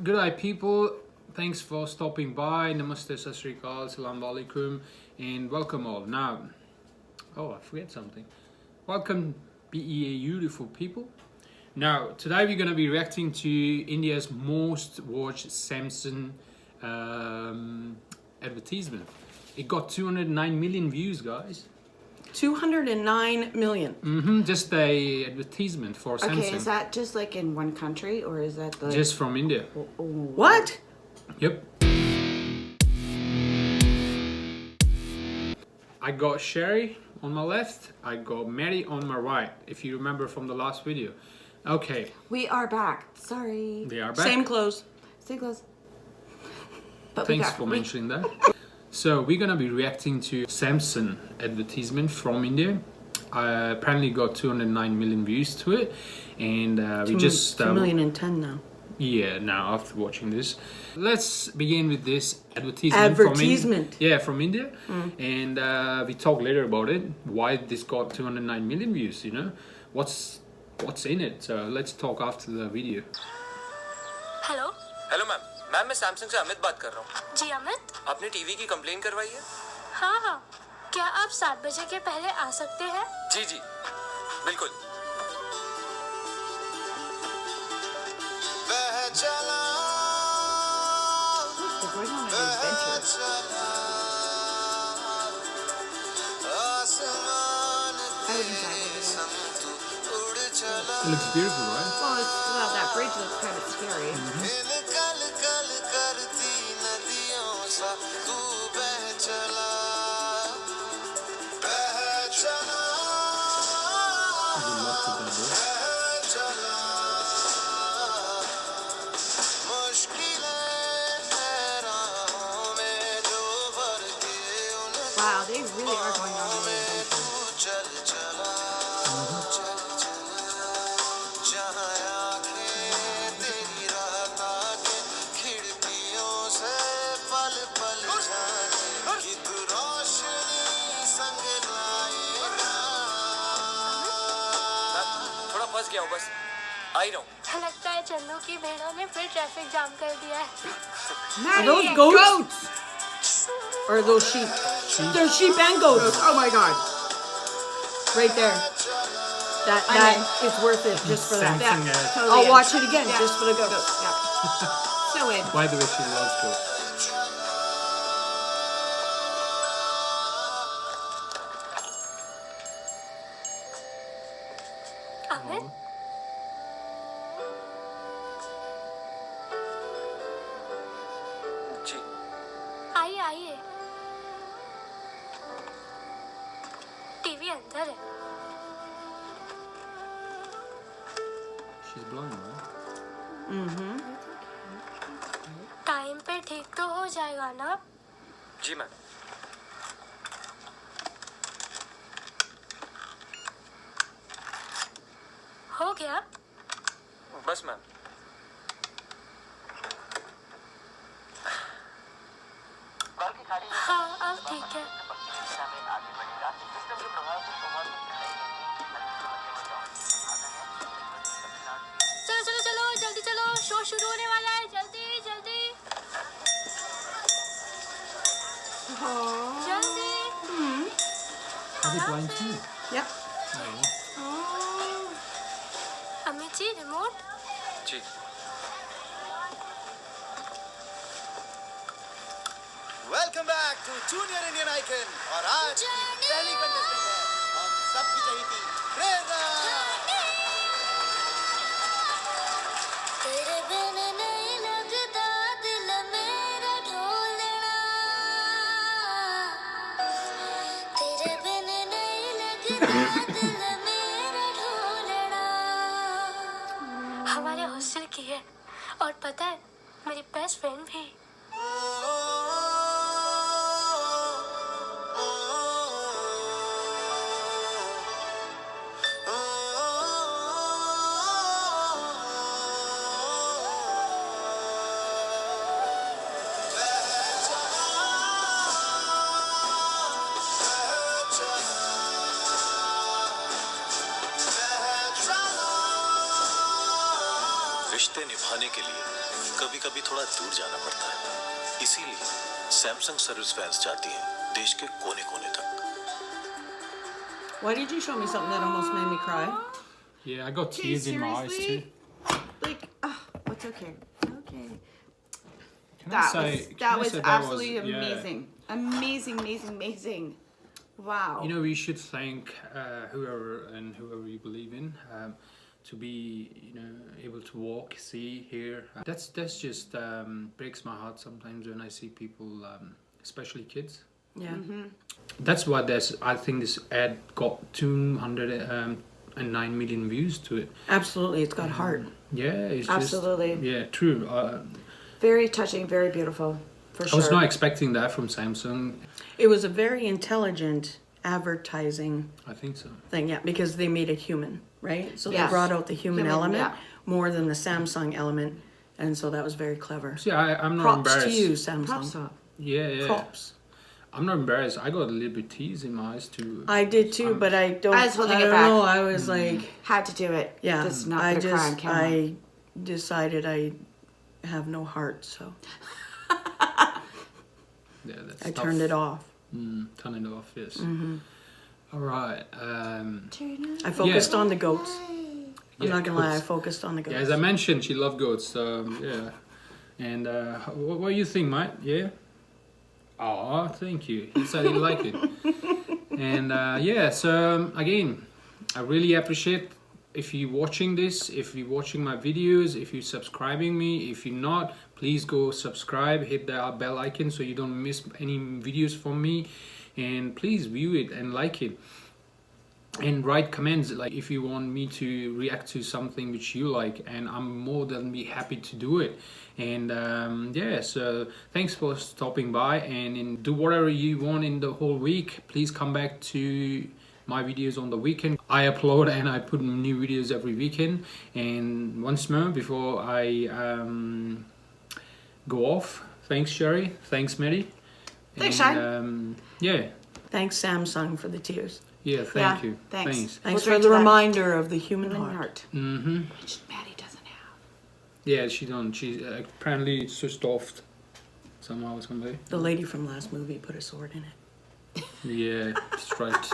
Good day, people. Thanks for stopping by. Namaste, Sat Sri Akal, Assalamu Alaikum, and welcome all. Now, I forget something. Welcome, beautiful people. Now, today we're going to be reacting to India's most watched Samsung advertisement. It got 209 million views, guys. 209 million. Just a advertisement for Samsung. Okay, is that just like in one country or is that like... Just from India? What? Yep. I got Sherry on my left. I got Mary on my right. If you remember from the last video. Okay. We are back. Sorry. They are back. Same clothes. Stay close. But Thanks for mentioning that. So we're gonna be reacting to Samsung advertisement from India. Apparently got 209 million views to it, and we just 2,010,000 now. Yeah, now after watching this, let's begin with this advertisement. From India, and we talk later about it. Why this got 209 million views? You know, what's in it? So let's talk after the video. Hello hello ma'am मैं Samsung से अमित बात कर रहा हूँ। जी अमित। आपने TV की complain करवाई है? हाँ, क्या आप 7 बजे के पहले आ सकते हैं? जी बिल्कुल। They're going on an adventure. I wouldn't die with it. It looks beautiful, right? Well, that bridge looks kind of scary. Wow, they really are going on an adventure. थोड़ा फंस गया हूँ बस आ ही रहा हूँ। लगता है चंदू की भेड़ों ने फिर ट्रैफिक जाम कर दिया है। Are those goats? Or are those sheep? They're sheep and goats. Oh my god. Right there. That is worth it just for that. Samsung ad. Totally I'll is. watch it again just for the goats. Yeah. So in. By the way, she loves goats. Amit, जी आइए। TV अंदर है। She's blind, right? Time पे ठीक तो हो जाएगा ना? जी ma'am. हो गया? बस मैम। हाँ, अब ठीक है। चलो, जल्दी चलो, शो शुरू होने वाला है, जल्दी। जल्दी। Are they blind too? Yep. Amit ji, remote? जी welcome back to junior Indian icon और आज की पहली कंटेस्टेंट है हम सबकी चहेती प्रेरणा। तेरे बिन नहीं लगता दिल मेरा ढोलना, तेरे बिन नहीं लगता दिल मेरा ढोलना। हमारे हॉस्टल की है और पता है मेरी बेस्ट फ्रेंड भी। रिश्ते निभाने के लिए कभी-कभी थोड़ा दूर जाना पड़ता है। इसीलिए सैमसंग सर्विस फैंस चाहती हैं देश के कोने-कोने तक। Why did you show me something that almost made me cry? Yeah, I got tears in my eyes too. Like, it's okay. Okay. Can I That say, was can I that was say absolutely yeah. amazing. Amazing. Wow. You know, we should thank whoever you believe in to be, able to walk, see, hear. That's just breaks my heart sometimes when I see people, especially kids. Yeah. That's why I think this ad got 209 million views to it. Absolutely, it's got heart. Yeah, it's Absolutely. just, yeah, true. Very touching, very beautiful, for sure. I was not expecting that from Samsung. It was a very intelligent advertising I think so. thing, yeah, because they made it human, right? So they Yes. brought out the human element yeah. more than the Samsung element, and so that was very clever. See, I'm not Props embarrassed. to you, Samsung. Props up. Yeah. Props. I'm not embarrassed. I got a little bit tears in my eyes too. I did too, but I don't. I was holding it don't back. know. I was like, Had to do it. yeah. Just not I gonna cry on camera. I decided I have no heart, so Yeah, that's I tough. turned it off. Turn it off. Yes. All right. I focused on the goats. I'm Yeah, not gonna lie, I goats. focused on the goats. Yeah, as I mentioned, she loved goats. Yeah. And what do you think, mate? Yeah. Oh, thank you. He said he liked it. And yeah, so again, I really appreciate if you're watching this, if you're watching my videos, if you're subscribing me. If you're not, please go subscribe, hit the bell icon so you don't miss any videos from me. And please view it and like it. And write comments like if you want me to react to something which you like, and I'm more than be happy to do it. And yeah, so thanks for stopping by, and do whatever you want in the whole week. Please come back to my videos on the weekend. I upload and I put new videos every weekend. And once more, before I go off, thanks Sherry, thanks Mary. Thanks, and, Shine. Yeah. Thanks, Samsung, for the tears. Yeah, thank you. Thanks. Thanks We'll for drink the to that. reminder of the human Human heart. heart. Which Maddie doesn't have. Yeah, she don't. She apparently switched off somehow or something. The lady from last movie put a sword in it. Yeah, that's right.